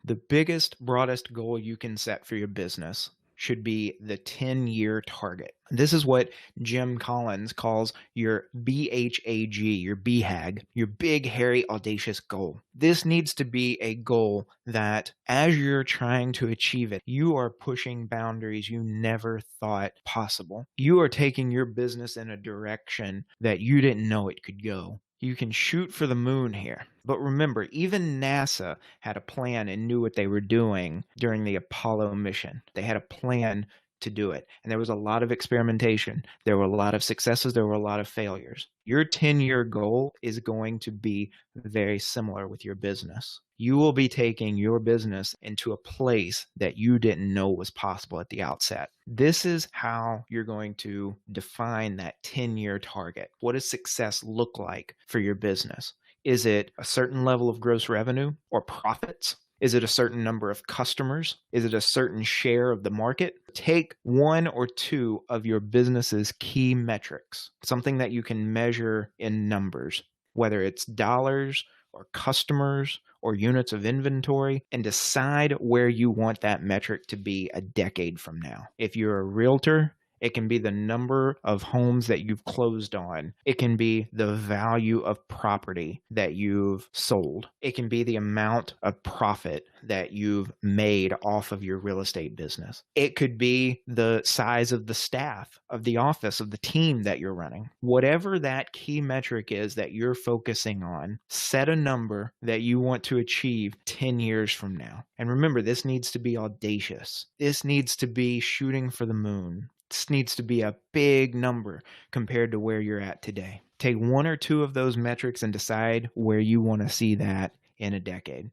The biggest, broadest goal you can set for your business should be the 10-year target. This is what Jim Collins calls your BHAG, your BHAG, your Big Hairy Audacious Goal. This needs to be a goal that as you're trying to achieve it, you are pushing boundaries you never thought possible. You are taking your business in a direction that you didn't know it could go. You can shoot for the moon here. But remember, even NASA had a plan and knew what they were doing during the Apollo mission. They had a plan to do it. And there was a lot of experimentation. There were a lot of successes. There were a lot of failures. Your 10-year goal is going to be very similar with your business. You will be taking your business into a place that you didn't know was possible at the outset. This is how you're going to define that 10-year target. What does success look like for your business? Is it a certain level of gross revenue or profits? Is it a certain number of customers? Is it a certain share of the market? Take one or two of your business's key metrics, something that you can measure in numbers, whether it's dollars or customers or units of inventory, and decide where you want that metric to be a decade from now. If you're a realtor, it can be the number of homes that you've closed on. It can be the value of property that you've sold. It can be the amount of profit that you've made off of your real estate business. It could be the size of the staff, of the office, of the team that you're running. Whatever that key metric is that you're focusing on, set a number that you want to achieve 10 years from now. And remember, this needs to be audacious. This needs to be shooting for the moon. This needs to be a big number compared to where you're at today. Take one or two of those metrics and decide where you want to see that in a decade.